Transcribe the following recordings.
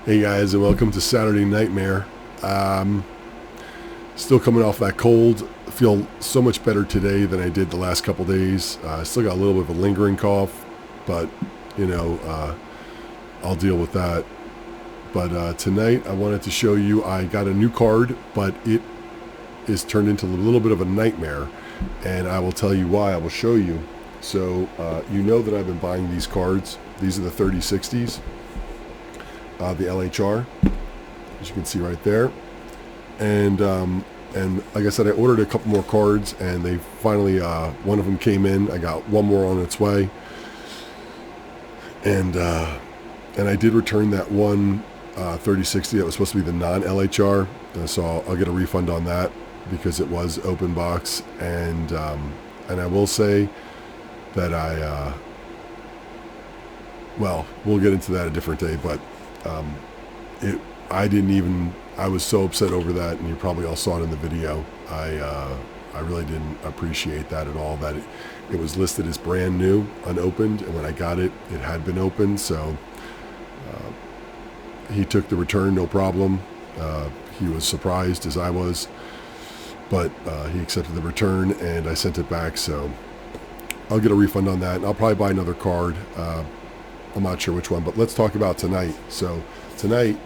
Hey guys, and welcome to Saturday Nightmare. Still coming off that cold. I feel so much better today than I did the last couple days. I still got a little bit of a lingering cough, but I'll deal with that. But tonight I wanted to show you I got a new card, but it is turned into a little bit of a nightmare, and I will tell you why. I will show you. So you know that I've been buying these cards. These are the 3060s. The LHR, as you can see right there, and like I said, I ordered a couple more cards, and they finally one of them came in. I got one more on its way, and I did return that one 3060 that was supposed to be the non-LHR, so I'll get a refund on that because it was open box, and I will say that well, we'll get into that a different day, but I was so upset over that, and you probably all saw it in the video. I really didn't appreciate that at all, that it was listed as brand new, unopened, and when I got it, it had been opened, so he took the return, no problem. He was surprised, as I was, but he accepted the return, and I sent it back, so I'll get a refund on that, and I'll probably buy another card. I'm not sure which one, but let's talk about tonight. So tonight,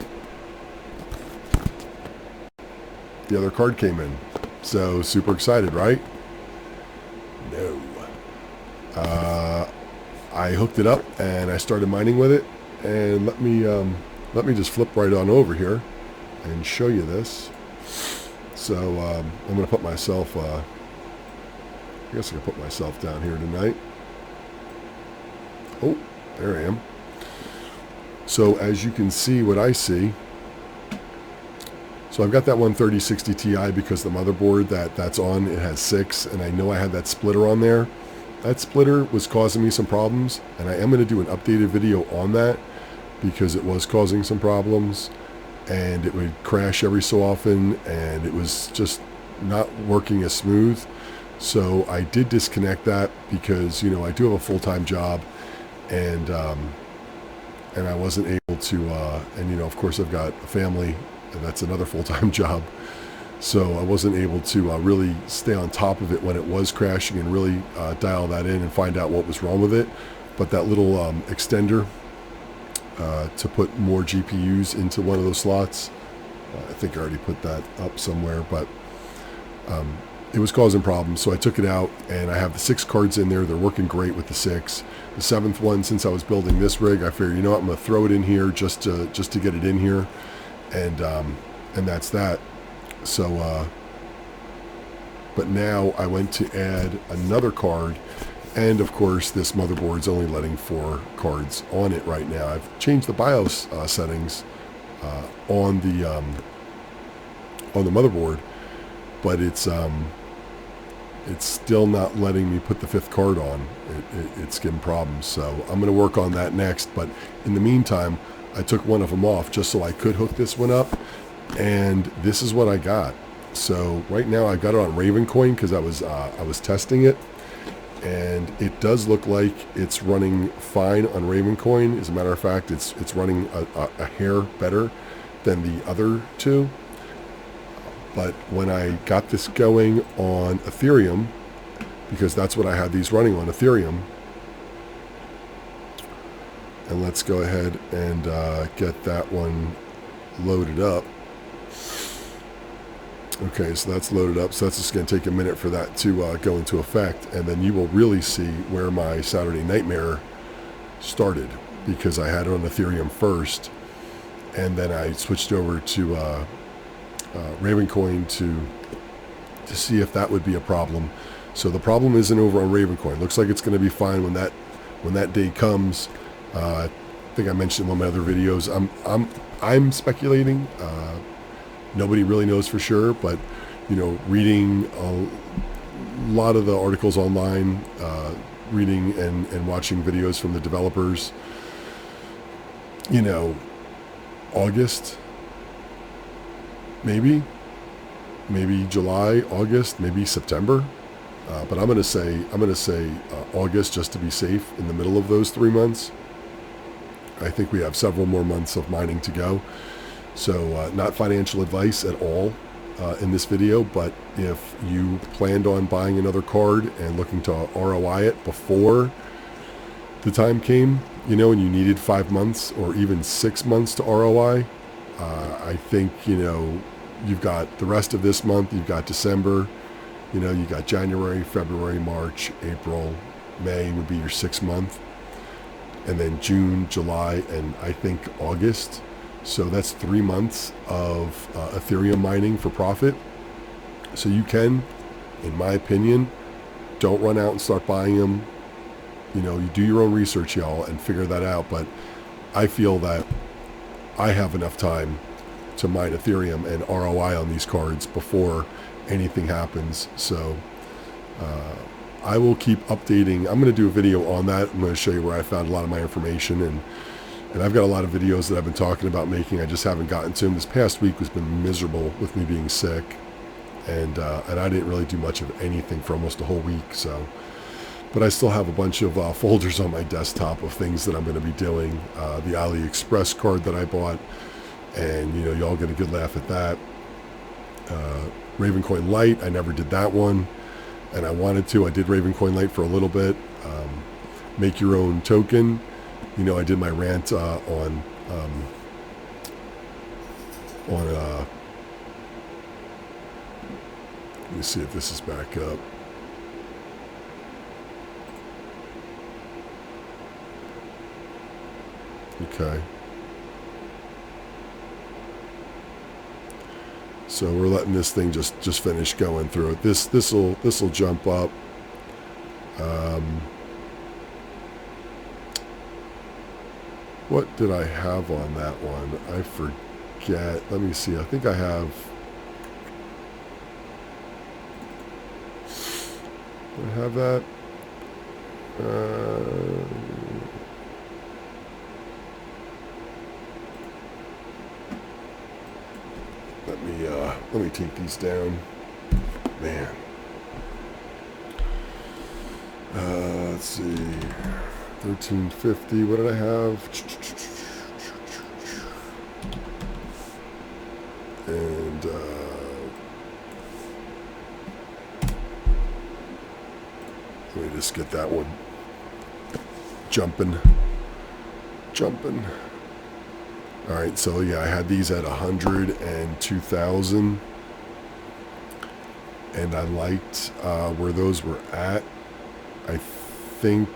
the other card came in. So super excited, right? No. I hooked it up and I started mining with it. And let me just flip right on over here and show you this. So I'm going to put myself, I guess I can put myself down here tonight. Oh. There I am. So as you can see what I see, so I've got that one 3060 Ti because the motherboard that's on, it has 6, and I know I had that splitter on there. That splitter was causing me some problems, and I am going to do an updated video on that because it was causing some problems, and it would crash every so often, and it was just not working as smooth. So I did disconnect that because, I do have a full-time job, and I wasn't able to, and of course I've got a family, and that's another full-time job, so I wasn't able to really stay on top of it when it was crashing and really dial that in and find out what was wrong with it. But that little extender to put more GPUs into one of those slots, I think I already put that up somewhere, but it was causing problems, so I took it out, and I have the 6 cards in there. They're working great with the 6. The 7th one, since I was building this rig, I figured, what, I'm going to throw it in here just to get it in here, and that's that. So, but now I went to add another card, and of course this motherboard's only letting 4 cards on it right now. I've changed the BIOS settings on the motherboard, but it's still not letting me put the 5th card on. It's giving problems, so I'm going to work on that next. But in the meantime, I took one of them off just so I could hook this one up, and this is what I got. So right now I got it on Ravencoin because I was testing it, and it does look like it's running fine on Ravencoin. As a matter of fact, it's running a hair better than the other two. But when I got this going on Ethereum, because that's what I had these running on, Ethereum, and let's go ahead and get that one loaded up. Okay, so that's loaded up, so that's just going to take a minute for that to go into effect, and then you will really see where my Saturday Nightmare started, because I had it on Ethereum first, and then I switched over to Ravencoin to see if that would be a problem. So the problem isn't over on Ravencoin. Looks like it's going to be fine when that day comes. I think I mentioned in one of my other videos. I'm speculating. Nobody really knows for sure, but reading a lot of the articles online, reading and watching videos from the developers. August. Maybe July, August, maybe September, but I'm going to say August just to be safe in the middle of those 3 months. I think we have several more months of mining to go. So not financial advice at all in this video, but if you planned on buying another card and looking to ROI it before the time came, you know, and you needed 5 months or even 6 months to ROI, I think, you know, you've got the rest of this month, you've got December, you know, you got January, February, March, April, May would be your 6th month, and then June, July, and I think August. So that's 3 months of Ethereum mining for profit. So you can, in my opinion, don't run out and start buying them. You know, you do your own research, y'all, and figure that out. But I feel that I have enough time to mine Ethereum and ROI on these cards before anything happens. So I will keep updating. I'm going to do a video on that. I'm going to show you where I found a lot of my information, and I've got a lot of videos that I've been talking about making. I just haven't gotten to them. This past week has been miserable with me being sick, and I didn't really do much of anything for almost a whole week. So, but I still have a bunch of folders on my desktop of things that I'm going to be doing. The AliExpress card that I bought, and you know, y'all get a good laugh at that. Ravencoin Lite, I never did that one, and I wanted to. I did Ravencoin Lite for a little bit. Make your own token. You know, I did my rant on let me see if this is back up. Okay. So we're letting this thing just finish going through it. This'll jump up. What did I have on that one? I forget. Let me see. I think I have. Do I have that? Let me take these down. Man. Let's see. 1350. What did I have? And let me just get that one jumping. All right, so yeah, I had these at 102,000, and I liked where those were at. I think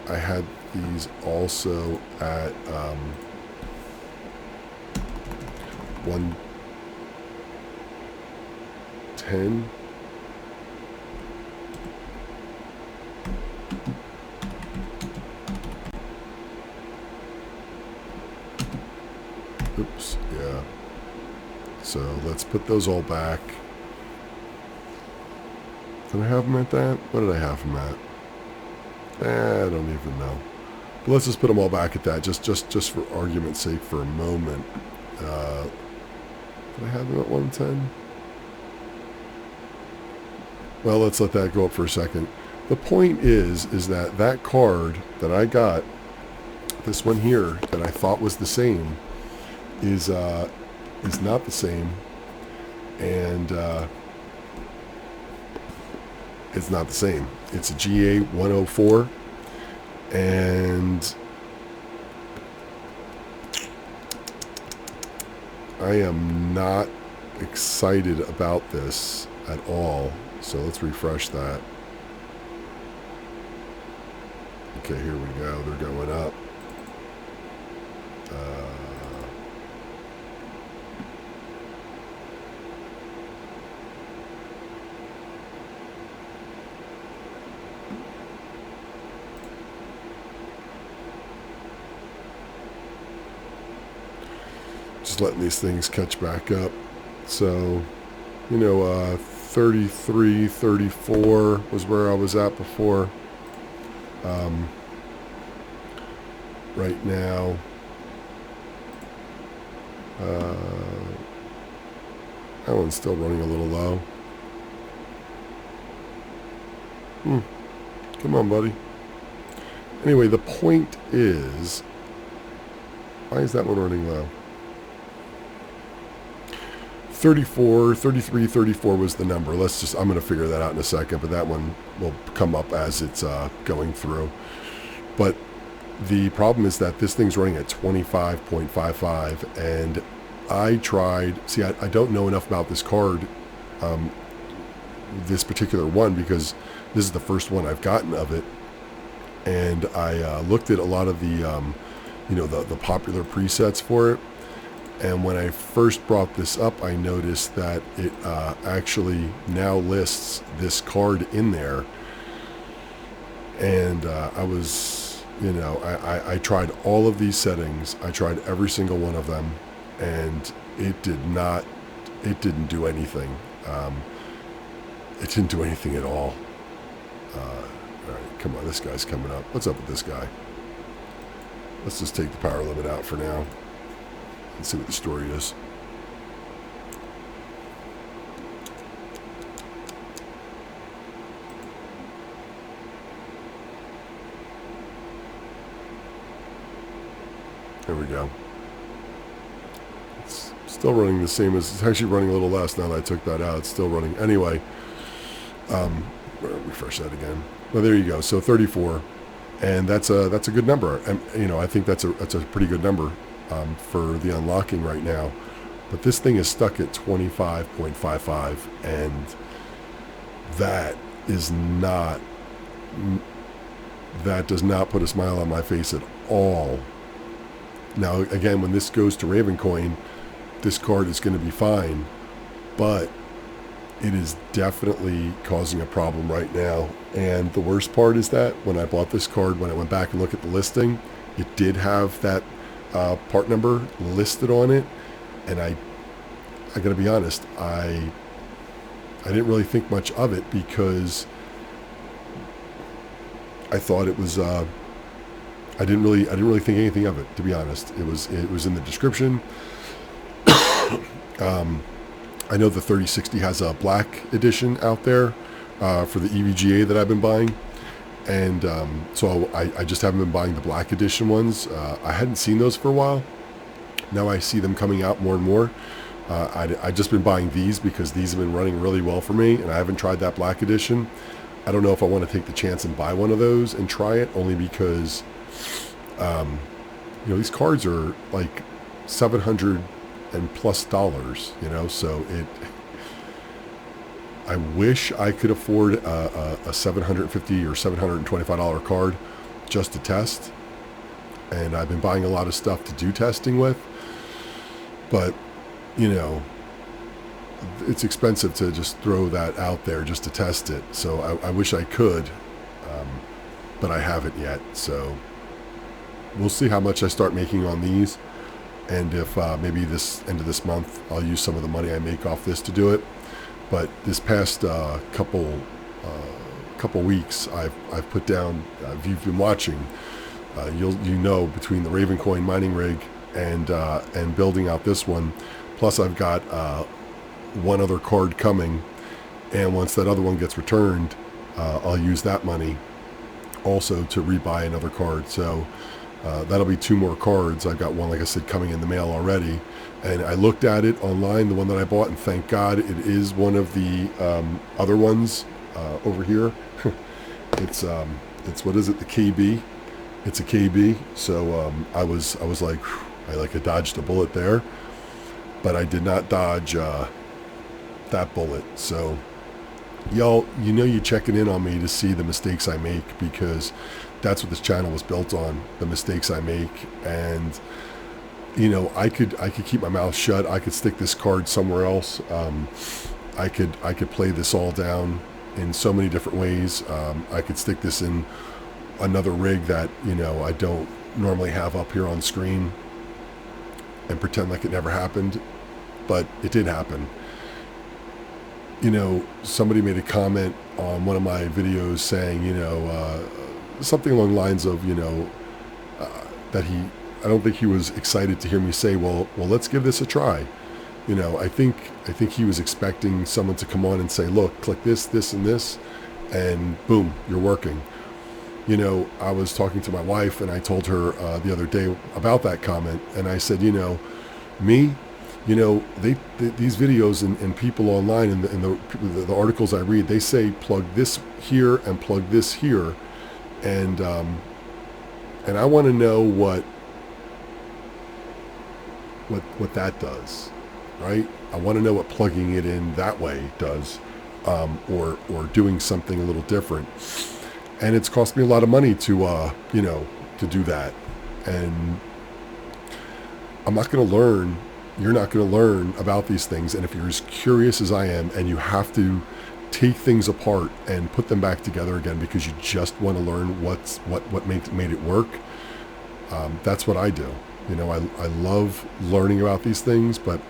I had these also at 110. Oops, yeah. So let's put those all back. Did I have them at that? What did I have them at? I don't even know. But let's just put them all back at that, just for argument's sake for a moment. Did I have them at 110? Well, let's let that go up for a second. The point is that card that I got, this one here, that I thought was the same, is not the same, and it's not the same. It's a GA104, and I am not excited about this at all. So let's refresh that. Okay, here we go. They're going up. Just letting these things catch back up. So, you know, 33, 34 was where I was at before. Right now, that one's still running a little low. Come on, buddy. Anyway, the point is, why is that one running low? 34, 33, 34 was the number. I'm going to figure that out in a second, but that one will come up as it's going through. But the problem is that this thing's running at 25.55, and I tried, see, I don't know enough about this card, this particular one, because this is the first one I've gotten of it. And I looked at a lot of the, the popular presets for it. And when I first brought this up, I noticed that it actually now lists this card in there. And I was, I tried all of these settings. I tried every single one of them, and it didn't do anything. It didn't do anything at all. All right, come on, this guy's coming up. What's up with this guy? Let's just take the power limit out for now. Let's see what the story is. There we go. It's still running the same as, it's actually running a little less now that I took that out. It's still running. Anyway, refresh that again. Well, there you go. So 34, and that's a good number. And I think that's a pretty good number for the unlocking right now. But this thing is stuck at 25.55, and that does not put a smile on my face at all. Now, again, when this goes to Ravencoin, this card is going to be fine, but it is definitely causing a problem right now. And the worst part is that when I bought this card, when I went back and looked at the listing, it did have that part number listed on it, and I gotta be honest, I didn't really think much of it, because I thought it was I didn't really think anything of it, to be honest. It was in the description. I know the 3060 has a black edition out there for the EVGA that I've been buying. And so I just haven't been buying the black edition ones. I hadn't seen those for a while. Now I see them coming out more and more. I've just been buying these because these have been running really well for me, and I haven't tried that black edition. I don't know if I want to take the chance and buy one of those and try it, only because these cards are like $700 and plus, so I wish I could afford a $750 or $725 card just to test. And I've been buying a lot of stuff to do testing with. But, it's expensive to just throw that out there just to test it. So I wish I could, but I haven't yet. So we'll see how much I start making on these. And if maybe this end of this month, I'll use some of the money I make off this to do it. But this past couple weeks, I've put down. If you've been watching, between the Ravencoin mining rig and building out this one, plus I've got one other card coming, and once that other one gets returned, I'll use that money also to rebuy another card. So that'll be 2 more cards. I've got one, like I said, coming in the mail already. And I looked at it online, the one that I bought, and thank God it is one of the other ones over here. It's what is it? The KB. It's a KB. So I was like, whew, I dodged a bullet there, but I did not dodge that bullet. So y'all, you're checking in on me to see the mistakes I make, because that's what this channel was built on, the mistakes I make. And I could keep my mouth shut. I could stick this card somewhere else. I could play this all down in so many different ways. I could stick this in another rig that I don't normally have up here on screen and pretend like it never happened, but it did happen. Somebody made a comment on one of my videos saying, something along the lines of, that I don't think he was excited to hear me say, well, let's give this a try. I think he was expecting someone to come on and say, look, click this, this, and this, and boom, you're working. You know, I was talking to my wife and I told her the other day about that comment, and I said, you know, me, you know, these videos and people online and the articles I read, they say plug this here and plug this here, and I want to know what that does, right? I want to know what plugging it in that way does, or doing something a little different. And it's cost me a lot of money to you know, to do that. And I'm not going to learn. You're not going to learn about these things. And if you're as curious as I am, and you have to take things apart and put them back together again because you just want to learn what made it work, that's what I do. You know, I love learning about these things, but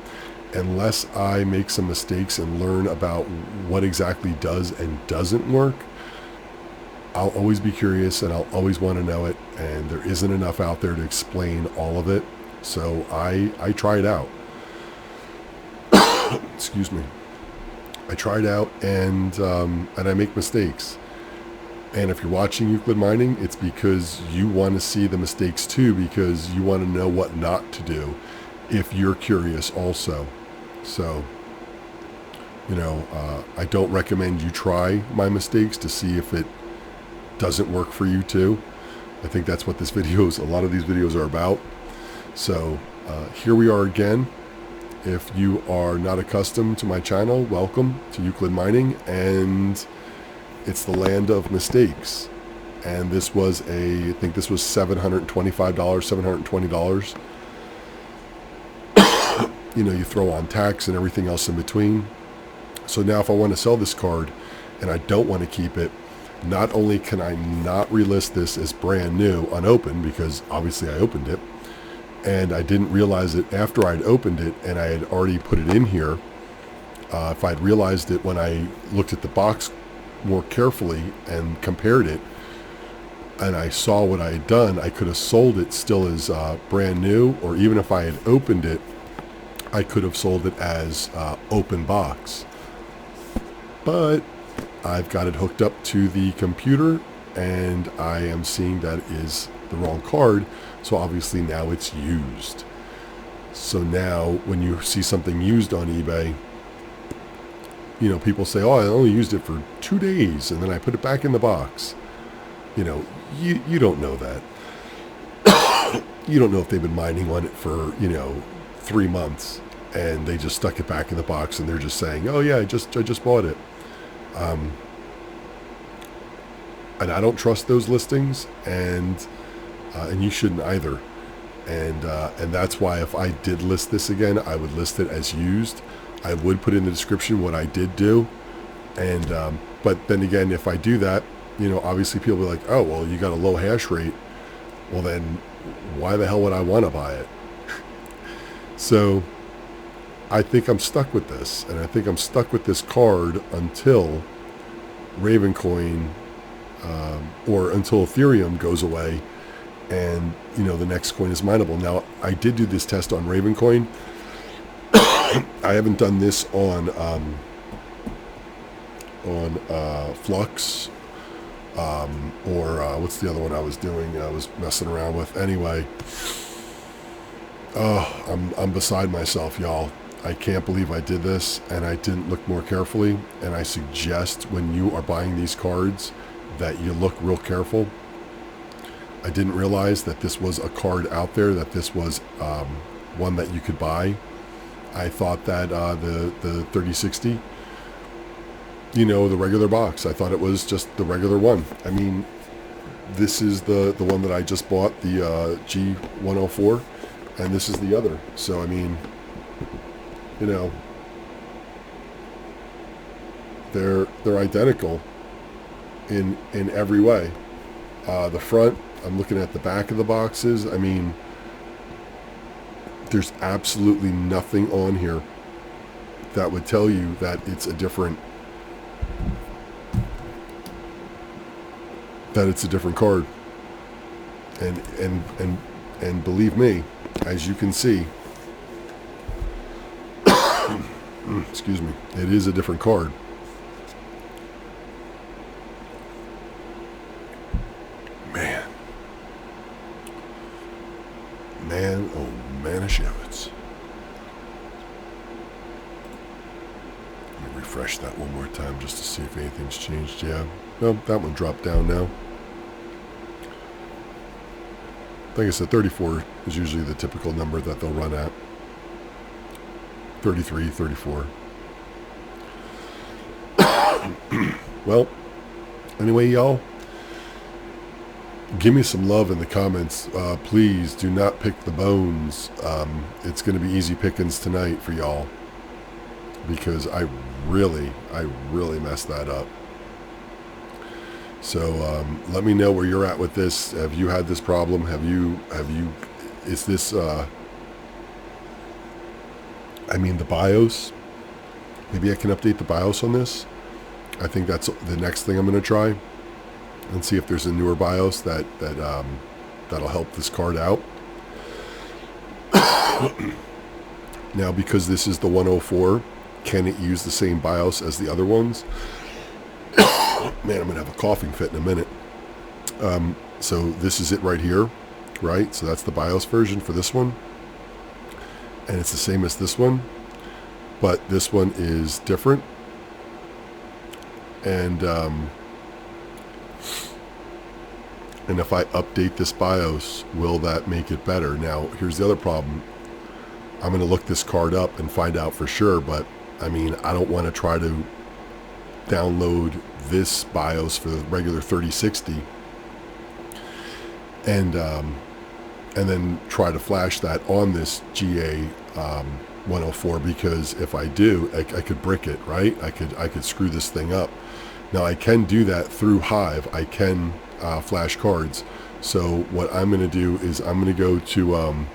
unless I make some mistakes and learn about what exactly does and doesn't work, I'll always be curious and I'll always want to know it, and there isn't enough out there to explain all of it. So I try it out. Excuse me. I try it out, and I make mistakes. And if you're watching Euclid Mining, it's because you want to see the mistakes too, because you want to know what not to do if you're curious also. So, you know, I don't recommend you try my mistakes to see if it doesn't work for you too. I think that's what a lot of these videos are about. So here we are again. If you are not accustomed to my channel, welcome to Euclid Mining, and it's the land of mistakes. And this was I think this was $725, $720. You know, you throw on tax and everything else in between. So now if I want to sell this card and I don't want to keep it, not only can I not relist this as brand new, unopened, because obviously I opened it, and I didn't realize it after I'd opened it and I had already put it in here. If I'd realized it when I looked at the box more carefully and compared it, and I saw what I had done, I could have sold it still as brand new, or even if I had opened it, I could have sold it as open box. But I've got it hooked up to the computer, and I am seeing that is the wrong card, so obviously now it's used. So now when you see something used on eBay, you know, people say, oh, I only used it for 2 days and then I put it back in the box. You know, you don't know that. You don't know if they've been mining on it for, you know, 3 months and they just stuck it back in the box and they're just saying, oh yeah, I just bought it. And I don't trust those listings, and you shouldn't either. And that's why if I did list this again, I would list it as used. I would put in the description what I did do. And but then again, if I do that, you know, obviously people will be like, oh, well, you got a low hash rate. Well, then why the hell would I want to buy it? So I think I'm stuck with this, and I think I'm stuck with this card until Ravencoin or until Ethereum goes away, and you know, the next coin is mineable. Now, I did do this test on Ravencoin. I haven't done this on Flux, or what's the other one I was doing? I was messing around with. Anyway, oh, I'm beside myself, y'all. I can't believe I did this, and I didn't look more carefully. And I suggest when you are buying these cards that you look real careful. I didn't realize that this was a card out there, that this was one that you could buy. I thought that the 3060, you know, the regular box, I thought it was just the regular one. I mean, this is the one that I just bought, the GA104, and this is the other. So, I mean, you know, they're identical in every way. The front, I'm looking at the back of the boxes. I mean, there's absolutely nothing on here that would tell you that it's a different card. And believe me, as you can see, excuse me, it is a different card. Shivets. Let me refresh that one more time just to see if anything's changed. Yeah, no, that one dropped down now. Like I said, 34 is usually the typical number that they'll run at. 33, 34. Well, anyway, y'all, give me some love in the comments. Please do not pick the bones. It's going to be easy pickings tonight for y'all, because I really messed that up. So let me know where you're at with this. Have you had this problem? Is this, I mean, the BIOS? Maybe I can update the BIOS on this. I think that's the next thing I'm going to try, and see if there's a newer BIOS that'll help this card out. Now, because this is the 104, can it use the same BIOS as the other ones? Man, I'm going to have a coughing fit in a minute. So this is it right here, right? So that's the BIOS version for this one. And it's the same as this one, but this one is different. And if I update this BIOS, will that make it better? Now, here's the other problem. I'm going to look this card up and find out for sure, but I mean, I don't want to try to download this BIOS for the regular 3060 and then try to flash that on this GA104, because if I do, I could brick it, right? I could screw this thing up. Now, I can do that through Hive. I can flash cards. So what I'm going to do is I'm going to go to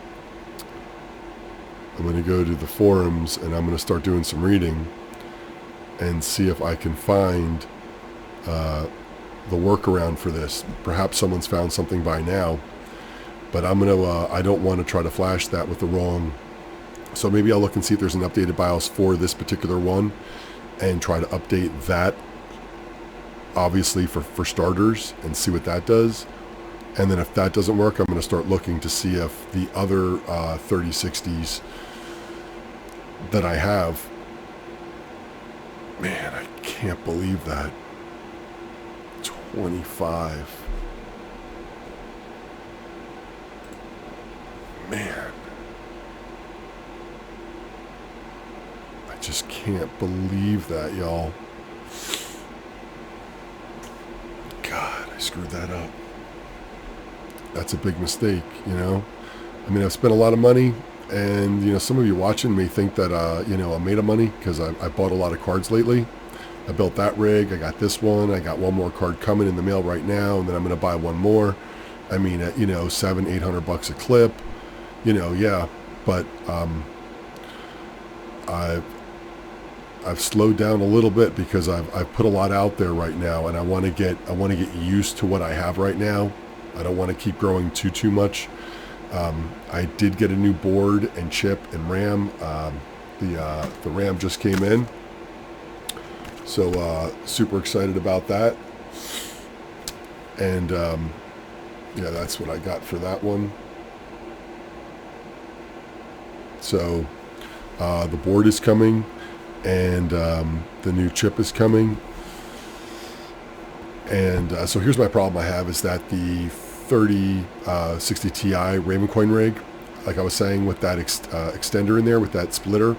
the forums, and I'm going to start doing some reading and see if I can find the workaround for this. Perhaps someone's found something by now, but I'm going to I don't want to try to flash that with the wrong. So maybe I'll look and see if there's an updated BIOS for this particular one, and try to update that, obviously for starters, and see what that does. And then if that doesn't work, I'm going to start looking to see if the other 3060s that I have. Man, I can't believe that. 25. Man. I just can't believe that, y'all. God, I screwed that up. That's a big mistake, you know. I mean, I've spent a lot of money, and, you know, some of you watching may think that, you know, I made a money because I bought a lot of cards lately. I built that rig. I got this one. I got one more card coming in the mail right now, and then I'm going to buy one more. I mean, at, you know, $700-800 a clip, you know, yeah. But I've slowed down a little bit because I've put a lot out there right now, and I want to get used to what I have right now. I don't want to keep growing too much. I did get a new board and chip and RAM. The RAM just came in, so super excited about that. And yeah, that's what I got for that one. So the board is coming, and the new chip is coming. And so here's my problem I have, is that the 3060 Ti Ravencoin rig, like I was saying, with that extender in there, with that splitter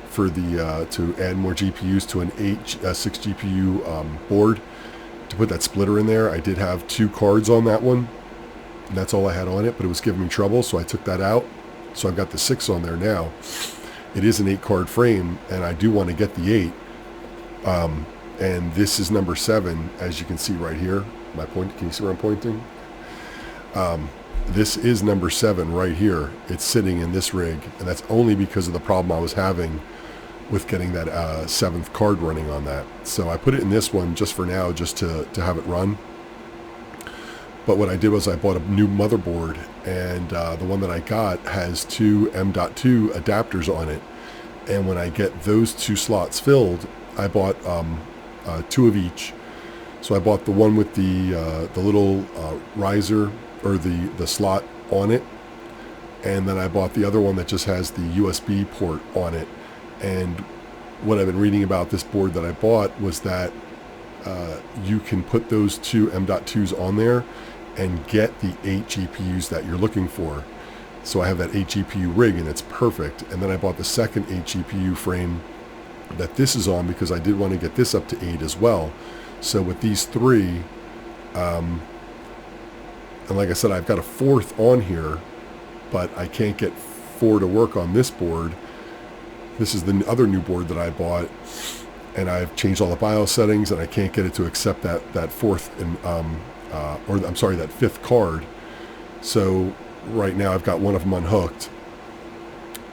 for the to add more GPUs to an 6 GPU board, to put that splitter in there, I did have 2 cards on that one, and that's all I had on it, but it was giving me trouble, so I took that out. So I've got the 6 on there now. It is an 8-card frame, and I do want to get the 8. And this is number 7, as you can see right here. Can you see where I'm pointing? This is number 7 right here. It's sitting in this rig, and that's only because of the problem I was having with getting that 7th card running on that. So I put it in this one just for now, just to have it run. But what I did was I bought a new motherboard, and the one that I got has 2 M.2 adapters on it. And when I get those 2 slots filled, I bought 2 of each. So I bought the one with the little riser, or the slot on it, and then I bought the other one that just has the USB port on it. And what I've been reading about this board that I bought was that you can put those two M.2s on there and get the 8 GPUs that you're looking for. So I have that 8 GPU rig, and it's perfect. And then I bought the second 8 GPU frame that this is on because I did want to get this up to 8 as well. So with these three, and like I said, I've got a fourth on here, but I can't get 4 to work on this board. This is the other new board that I bought, and I've changed all the BIOS settings, and I can't get it to accept that fourth and that fifth card. So right now I've got one of them unhooked,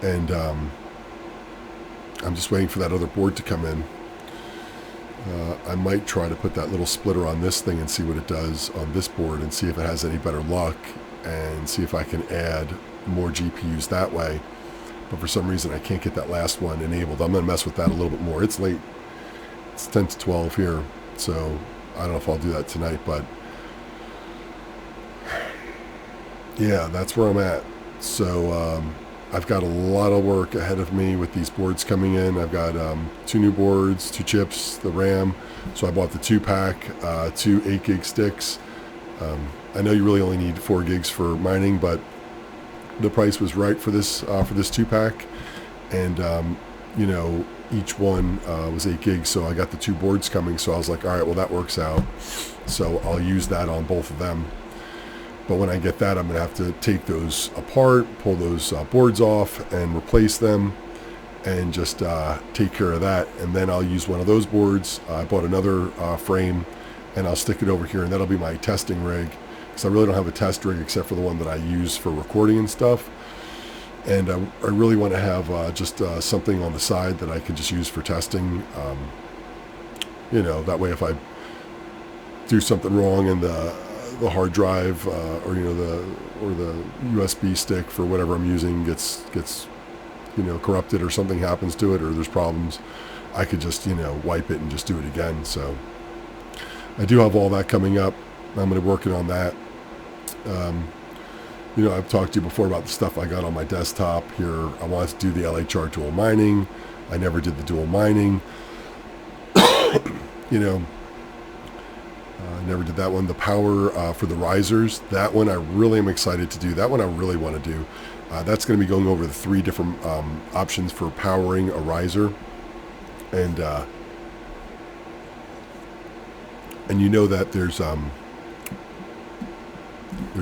and I'm just waiting for that other board to come in. I might try to put that little splitter on this thing and see what it does on this board, and see if it has any better luck, and see if I can add more GPUs that way. But for some reason I can't get that last one enabled. I'm going to mess with that a little bit more. It's late. It's 10 to 12 here, so I don't know if I'll do that tonight, but yeah, that's where I'm at. So I've got a lot of work ahead of me with these boards coming in. I've got 2 new boards, 2 chips, the RAM. So I bought the 2-pack, 2 8 gig sticks. I know you really only need 4 gigs for mining, but the price was right for this 2-pack, and you know, each one was 8 gigs, so I got the 2 boards coming. So I was like, all right, well, that works out. So I'll use that on both of them. But when I get that, I'm going to have to take those apart, pull those boards off, and replace them, and just take care of that. And then I'll use one of those boards. I bought another frame, and I'll stick it over here, and that'll be my testing rig, because I really don't have a test rig except for the one that I use for recording and stuff. And I really want to have just something on the side that I can just use for testing. You know, that way if I do something wrong in the hard drive or the USB stick for whatever I'm using gets corrupted, or something happens to it, or there's problems, I could just wipe it and just do it again. So I do have all that coming up. I'm going to be working on that. I've talked to you before about the stuff I got on my desktop here. I wanted to do the LHR dual mining. I never did the dual mining. I never did that one. The power for the risers, that one I really am excited to do. That one I really want to do. That's going to be going over the 3 different options for powering a riser. And you know that there's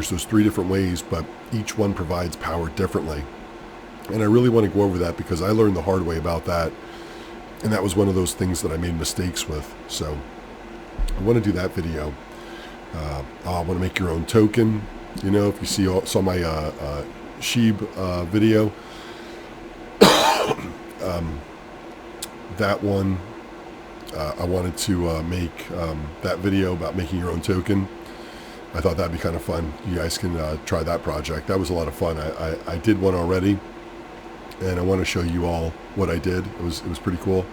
those 3 different ways, but each one provides power differently. And I really want to go over that because I learned the hard way about that. And that was one of those things that I made mistakes with. So I want to do that video. I want to make your own token. If you saw my Sheeb video, that one, I wanted to make that video about making your own token. I thought that'd be kind of fun. You guys can try that project. That was a lot of fun. I did one already, and I want to show you all what I did. It was pretty cool.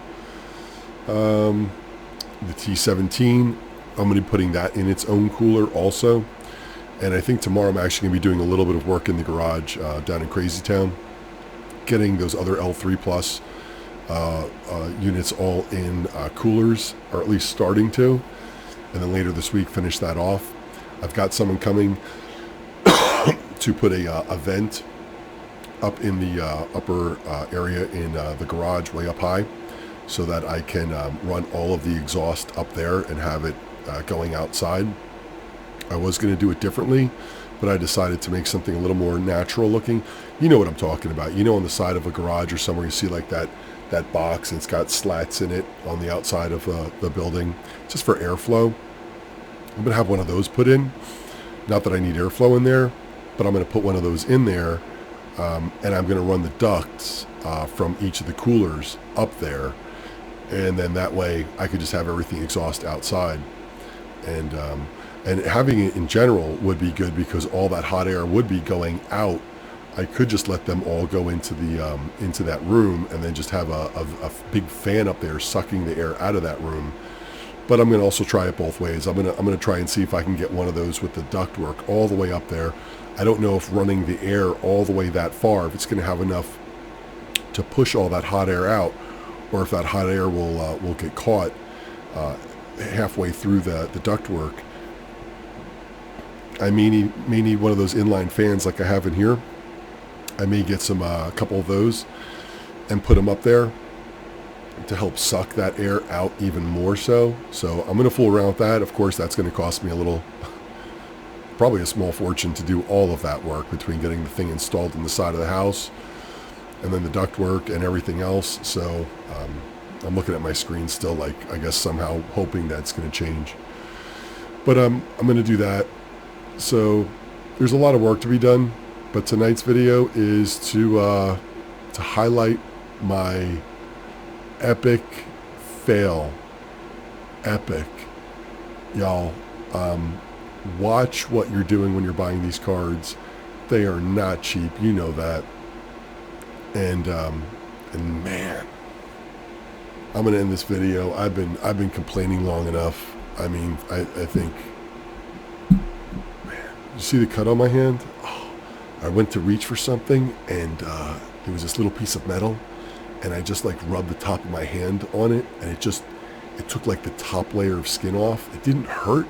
The T17, I'm going to be putting that in its own cooler also. And I think tomorrow I'm actually going to be doing a little bit of work in the garage down in Crazy Town, getting those other L3 Plus units all in coolers, or at least starting to. And then later this week finish that off. I've got someone coming to put a vent up in the upper area in the garage way up high, so that I can run all of the exhaust up there and have it going outside. I was going to do it differently, but I decided to make something a little more natural looking. You know what I'm talking about. On the side of a garage or somewhere, you see like that box, and it's got slats in it on the outside of the building, just for airflow. I'm going to have one of those put in. Not that I need airflow in there, but I'm going to put one of those in there, and I'm going to run the ducts from each of the coolers up there, and then that way I could just have everything exhaust outside. And having it in general would be good, because all that hot air would be going out. I could just let them all go into that room, and then just have a big fan up there sucking the air out of that room. But I'm going to also try it both ways. I'm going to try and see if I can get one of those with the ductwork all the way up there. I don't know if running the air all the way that far, if it's going to have enough to push all that hot air out, or if that hot air will get caught halfway through the ductwork. I may need one of those inline fans like I have in here. I may get some a couple of those and put them up there to help suck that air out even more so. So I'm going to fool around with that. Of course, that's going to cost me a little, probably a small fortune to do all of that work between getting the thing installed in the side of the house and then the ductwork and everything else. So I'm looking at my screen still, like, I guess somehow hoping that's going to change. But I'm going to do that. So there's a lot of work to be done. But tonight's video is to highlight my epic fail. Epic. Y'all, watch what you're doing when you're buying these cards. They are not cheap. You know that. And man, I'm gonna end this video. I've been complaining long enough. I mean, I think, man, you see the cut on my hand? Oh, I went to reach for something, and there was this little piece of metal, and I just like rubbed the top of my hand on it, and it took like the top layer of skin off. It didn't hurt.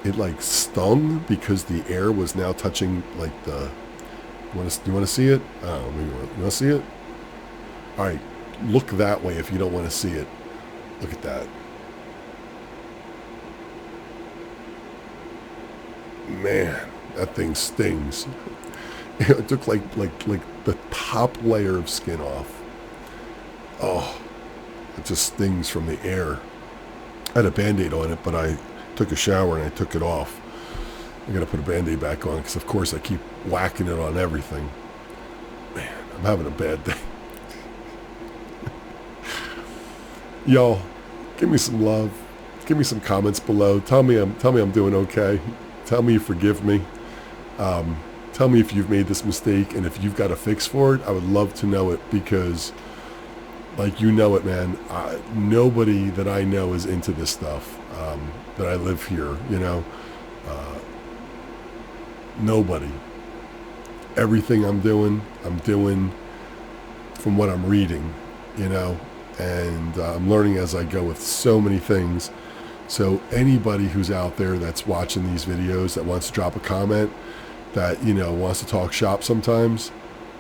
It like stung because the air was now touching like the. You want to see it? You want to see it? All right, look that way if you don't want to see it. Look at that. Man, that thing stings. It took like the top layer of skin off. Oh, it just stings from the air. I had a Band-Aid on it, but I took a shower and I took it off. I'm going to put a Band-Aid back on because, of course, I keep whacking it on everything. Man, I'm having a bad day. Y'all, give me some love. Give me some comments below. Tell me I'm doing okay. Tell me you forgive me. Tell me if you've made this mistake, and if you've got a fix for it. I would love to know it because, like, you know it, man. Nobody that I know is into this stuff. That I live here, you know. Nobody. Everything I'm doing from what I'm reading, you know, and I'm learning as I go with so many things. So anybody who's out there that's watching these videos that wants to drop a comment, that, you know, wants to talk shop sometimes,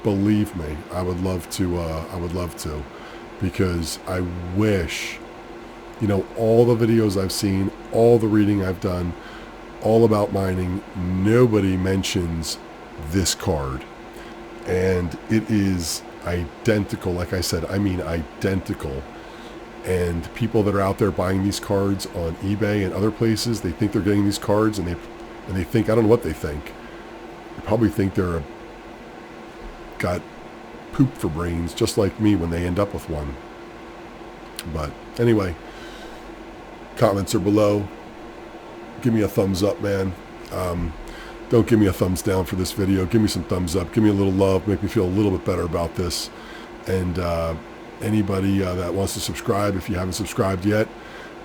believe me, I would love to, because I wish, you know, all the videos I've seen, all the reading I've done, all about mining, nobody mentions this card, and it is identical. Like I said, I mean identical. And people that are out there buying these cards on eBay and other places, they think they're getting these cards, and they think, I don't know what they think. They probably think they're got poop for brains, just like me when they end up with one. But anyway, comments are below. Give me a thumbs up, man. Don't give me a thumbs down for this video. Give me some thumbs up. Give me a little love. Make me feel a little bit better about this. And anybody that wants to subscribe, if you haven't subscribed yet,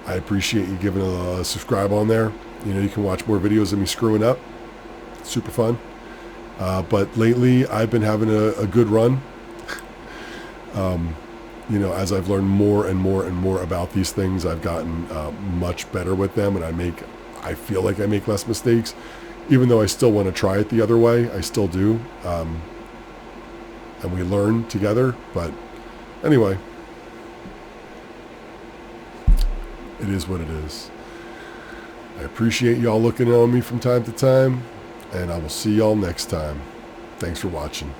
I appreciate you giving a subscribe on there. You know, you can watch more videos of me screwing up. It's super fun. But lately, I've been having a good run. You know, as I've learned more and more and more about these things, I've gotten much better with them, and I feel like I make less mistakes, even though I still want to try it the other way. I still do. And we learn together. But anyway, it is what it is. I appreciate y'all looking on me from time to time, and I will see y'all next time. Thanks for watching.